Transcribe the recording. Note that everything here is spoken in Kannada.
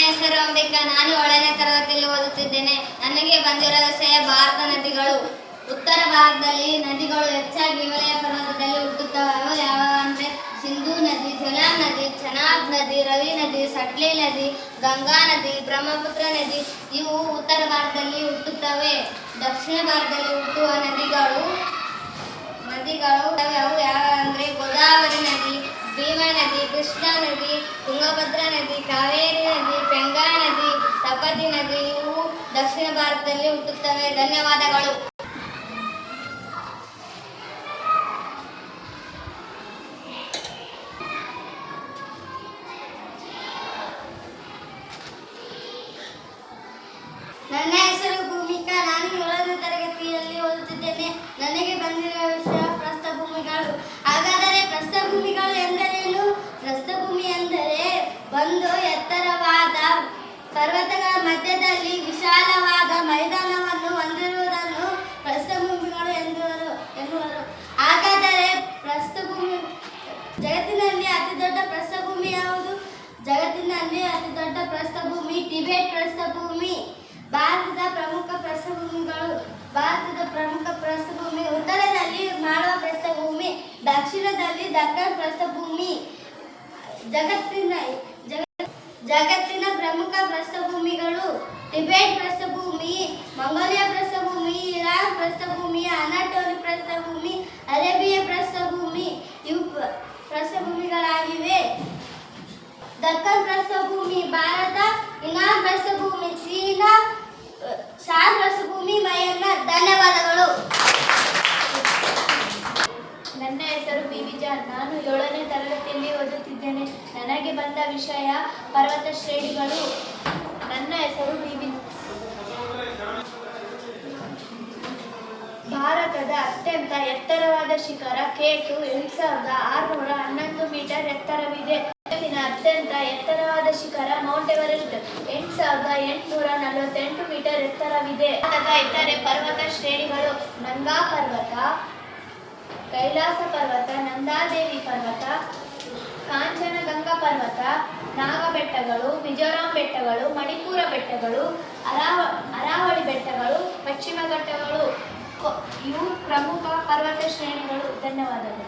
ಹೆಸರು ಅಂಬಿಕಾ. ನಾನು 7ನೇ ತರಗತಿಯಲ್ಲಿ ಓದುತ್ತಿದ್ದೇನೆ. ನನಗೆ ಬಂದಿರುವ ವಿಷಯ ಭಾರತ ನದಿಗಳು. ಉತ್ತರ ಭಾರತದಲ್ಲಿ ನದಿಗಳು ಹೆಚ್ಚಾಗಿ ಹಿಮಾಲಯ ಪರ್ವತದಲ್ಲಿ ಹುಟ್ಟುತ್ತವೆ. ಅವು ಯಾವ ಅಂದರೆ ಸಿಂಧೂ ನದಿ, ಝೆಲಂ ನದಿ, ಚೆನಾಬ್ ನದಿ, ರವಿ ನದಿ, ಸಟ್ಲೆ ನದಿ, ಗಂಗಾ ನದಿ, ಬ್ರಹ್ಮಪುತ್ರ ನದಿ. ಇವು ಉತ್ತರ ಭಾರತದಲ್ಲಿ ಹುಟ್ಟುತ್ತವೆ. ದಕ್ಷಿಣ ಭಾರತದಲ್ಲಿ ಹುಟ್ಟುವ ನದಿಗಳು ಅವು ಯಾವ ಅಂದರೆ ಗೋದಾವರಿ ನದಿ, ಭೀಮಾ ನದಿ, ಕೃಷ್ಣಾ ನದಿ, ತುಂಗಭದ್ರಾ ನದಿ, ಕಾವೇರಿ ನದಿ, ಪೆಂಗಾ ನದಿ, ತಪತಿ ನದಿ. ಇವು ದಕ್ಷಿಣ ಭಾರತದಲ್ಲಿ ಹುಟ್ಟುತ್ತವೆ. ಧನ್ಯವಾದಗಳು. ನನ್ನ ಹೆಸರು ಭೂಮಿಕಾ. ನಾನು 7ನೇ ತರಗತಿಯಲ್ಲಿ ಓದುತ್ತಿದ್ದೇನೆ. ನನಗೆ ಬಂದಿರುವ ವಿಷಯ ಪ್ರಸ್ಥಭೂಮಿಗಳು. ಹಾಗಾದರೆ ಪ್ರಸ್ಥಭೂಮಿಗಳು ಎಂದರೇನು? ಪ್ರಸ್ಥಭೂಮಿ ಎಂದರೆ ಒಂದು ಎತ್ತರವಾದ ಪರ್ವತಗಳ ಮಧ್ಯದಲ್ಲಿ ವಿಶಾಲವಾದ ಮೈದಾನವನ್ನು ಹೊಂದಿರುವುದನ್ನು ಪ್ರಸ್ಥಭೂಮಿಗಳು ಎನ್ನುವರು. ಹಾಗಾದರೆ ಪ್ರಸ್ಥಭೂಮಿ ಜಗತ್ತಿನಲ್ಲಿ ಅತಿದೊಡ್ಡ ಪ್ರಸ್ಥಭೂಮಿ ಯಾವುದು? ಜಗತ್ತಿನಲ್ಲಿ ಅತಿದೊಡ್ಡ ಪ್ರಸ್ಥಭೂಮಿ ಟಿಬೆಟ್ ಪ್ರಸ್ಥಭೂಮಿ. ಭಾರತದ ಪ್ರಮುಖ ಪ್ರಸ್ಥಭೂಮಿ ಉತ್ತರದಲ್ಲಿ ಮಾಳವ ಪ್ರಸ್ಥಭೂಮಿ, ದಕ್ಷಿಣದಲ್ಲಿ ದಕ್ಕನ್ ಪ್ರಸ್ಥಭೂಮಿ. ಜಗತ್ತಿನ ಪ್ರಮುಖ ಪ್ರಸ್ಥಭೂಮಿಗಳು ಟಿಬೆಟ್ ಪ್ರಸ್ಥಭೂಮಿ, ಮಂಗೋಲಿಯಾ ಪ್ರಸ್ಥಭೂಮಿ, ಇರಾನ್ ಪ್ರಸ್ಥಭೂಮಿ, ಅನಾಟೋಲಿ ಪ್ರಸ್ಥಭೂಮಿ, ಅರೇಬಿಯಾ ಪ್ರಸ್ಥಭೂಮಿ. ಇವು ಪ್ರಸ್ಥಭೂಮಿಗಳಾಗಿವೆ. ದಕ್ಕನ್ ಪ್ರಸ್ಥಭೂಮಿ ಭಾರತ, ಇರಾನ್ ಪ್ರಸ್ಥಭೂಮಿ ಚೀನಾ, ಶಾನ್ ಪ್ರಸ್ಥಭೂಮಿ ಮಯನ್ಮಾರ್. ಧನ್ಯವಾದಗಳು. ನನ್ನ ಹೆಸರು ಬಿವಿಜಾನ್. ನಾನು 7ನೇ ತರಗತಿಯಲ್ಲಿ ಓದುತ್ತಿದ್ದೇನೆ. ನನಗೆ ಬಂದ ವಿಷಯ ಪರ್ವತ ಶ್ರೇಣಿಗಳು. ನನ್ನ ಹೆಸರು ಭಾರತದ ಅತ್ಯಂತ ಎತ್ತರವಾದ ಶಿಖರ ಕೇಟು 8611 ಮೀಟರ್ ಎತ್ತರವಿದೆ. ಜಗತ್ತಿನ ಅತ್ಯಂತ ಎತ್ತರವಾದ ಶಿಖರ ಮೌಂಟ್ ಎವರೆಸ್ಟ್ 8848 ಮೀಟರ್ ಎತ್ತರವಿದೆ. ಭಾರತದ ಇತರೆ ಪರ್ವತ ಶ್ರೇಣಿಗಳು ನಂಗಾ ಪರ್ವತ, ಕೈಲಾಸ ಪರ್ವತ, ನಂದಾದೇವಿ ಪರ್ವತ, ಕಾಂಚನಗಂಗಾ ಪರ್ವತ, ನಾಗಾ ಬೆಟ್ಟಗಳು, ಮಿಜೋರಾಂ ಬೆಟ್ಟಗಳು, ಮಣಿಪುರ ಬೆಟ್ಟಗಳು, ಅರಾವಳಿ ಬೆಟ್ಟಗಳು, ಪಶ್ಚಿಮ ಘಟ್ಟಗಳು. ಇವು ಪ್ರಮುಖ ಪರ್ವತ ಶ್ರೇಣಿಗಳು. ಧನ್ಯವಾದಗಳು.